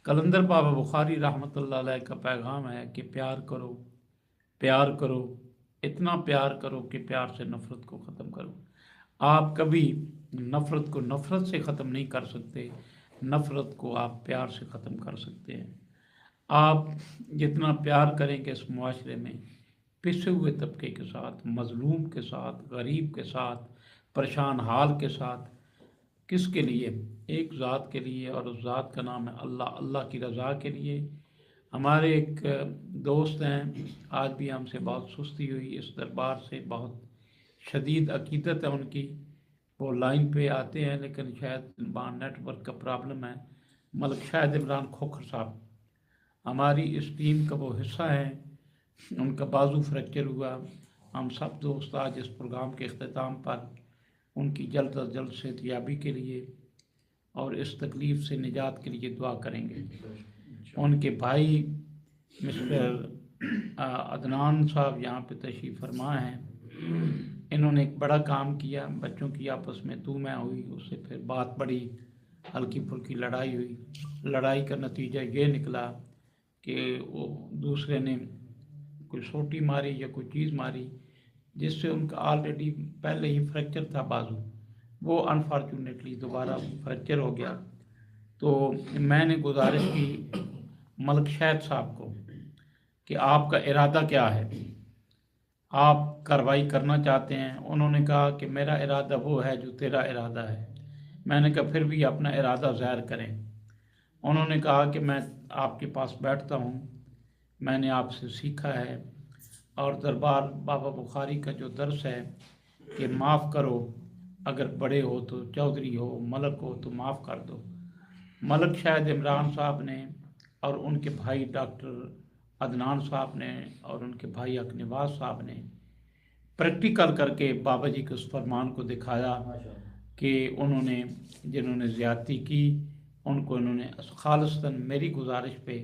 कलंदर बाबा बुखारी रहमतुल्लाह अलैह का पैगाम है कि प्यार करो, प्यार करो, इतना प्यार करो कि प्यार से नफ़रत को ख़त्म करो। आप कभी नफ़रत को नफ़रत से ख़त्म नहीं कर सकते, नफ़रत को आप प्यार से ख़त्म कर सकते हैं। आप जितना प्यार करेंगे इस मुआशरे में पिसे हुए तबके के साथ, मज़लूम के साथ, गरीब के साथ, परेशान हाल के साथ, किसके लिए? एक ज़ात के लिए, और उस ज़ात का नाम है अल्लाह। अल्लाह की रज़ा के लिए। हमारे एक दोस्त हैं, आज भी हमसे बहुत सुस्ती हुई इस दरबार से, बहुत शदीद अकीदत है उनकी। वो लाइन पे आते हैं लेकिन शायद नेटवर्क का प्रॉब्लम है। मलिक शाहिद इमरान खोखर साहब हमारी इस टीम का वो हिस्सा हैं। उनका बाजू फ्रैक्चर हुआ। हम सब दोस्त आज इस प्रोग्राम के अख्ताम पर उनकी जल्द अज जल्द सेहतयाबी के लिए और इस तकलीफ़ से निजात के लिए दुआ करेंगे। उनके भाई मिस्टर अदनान साहब यहाँ पे तशरीफ़ फरमा हैं। इन्होंने एक बड़ा काम किया, बच्चों की आपस में तू मैं हुई, उससे फिर बात बड़ी हल्की फुल्की लड़ाई हुई। लड़ाई का नतीजा ये निकला कि वो दूसरे ने कोई सोटी मारी या कोई चीज़ मारी, जिससे उनका ऑलरेडी पहले ही फ्रैक्चर था बाजू, वो अनफॉर्चुनेटली दोबारा फ्रैक्चर हो गया। तो मैंने गुजारिश की मलिक शाहिद साहब को कि आपका इरादा क्या है, आप कार्रवाई करना चाहते हैं? उन्होंने कहा कि मेरा इरादा वो है जो तेरा इरादा है। मैंने कहा फिर भी अपना इरादा ज़ाहिर करें। उन्होंने कहा कि मैं आपके पास बैठता हूँ, मैंने आपसे सीखा है, और दरबार बाबा बुखारी का जो दर्स है कि माफ़ करो, अगर बड़े हो तो चौधरी हो, मलक हो तो माफ़ कर दो। मलिक शाहिद इमरान साहब ने और उनके भाई डॉक्टर अदनान साहब ने और उनके भाई अकनवाज साहब ने प्रैक्टिकल करके बाबा जी के उस फरमान को दिखाया कि उन्होंने जिन्होंने ज़्यादती की उनको इन्होंने खालिस्तन मेरी गुजारिश पे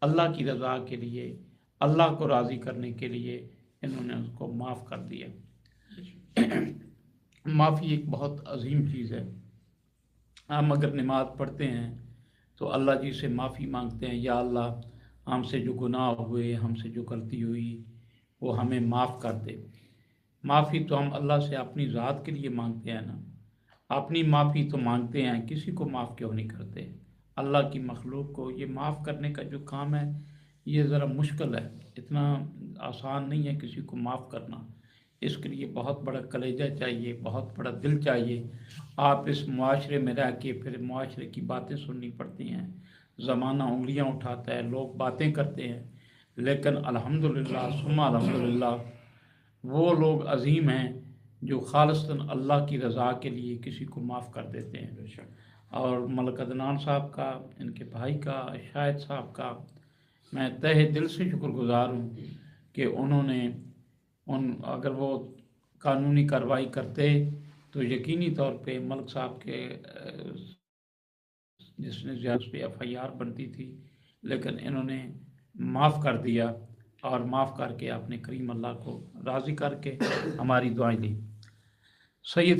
अल्लाह की रज़ा के लिए, अल्लाह को राज़ी करने के लिए इन्होंने उसको माफ़ कर दिया। माफ़ी एक बहुत अजीम चीज़ है। हम अगर नमाज़ पढ़ते हैं तो अल्लाह जी से माफ़ी मांगते हैं, या अल्लाह हमसे जो गुनाह हुए, हमसे जो गलती हुई वो हमें माफ़ कर दे। माफ़ी तो हम अल्लाह से अपनी ज़ात के लिए मांगते हैं ना, अपनी माफ़ी तो मांगते हैं, किसी को माफ़ क्यों नहीं करते? अल्लाह की मखलूक को ये माफ़ करने का जो काम है ये ज़रा मुश्किल है, इतना आसान नहीं है किसी को माफ़ करना। इसके लिए बहुत बड़ा कलेजा चाहिए, बहुत बड़ा दिल चाहिए। आप इस मुआशरे में रह के फिर मुआशरे की बातें सुननी पड़ती हैं, ज़माना उंगलियां उठाता है, लोग बातें करते हैं, लेकिन अल्हम्दुलिल्लाह सुम्मा अल्हम्दुलिल्लाह वो लोग अजीम हैं जो खालिस्तन अल्लाह की रज़ा के लिए किसी को माफ़ कर देते हैं। और मलिक अदनान साहब का, इनके भाई का, शाहिद साहब का मैं तहे दिल से शुक्रगुज़ार हूँ कि उन्होंने अगर वो कानूनी कार्रवाई करते तो यकीनी तौर पे मलिक साहब के जिसने ज़्यादा उस पर FIR बनती थी, लेकिन इन्होंने माफ़ कर दिया और माफ़ करके अपने करीम अल्लाह को राज़ी करके हमारी दुआएं ली। सैयद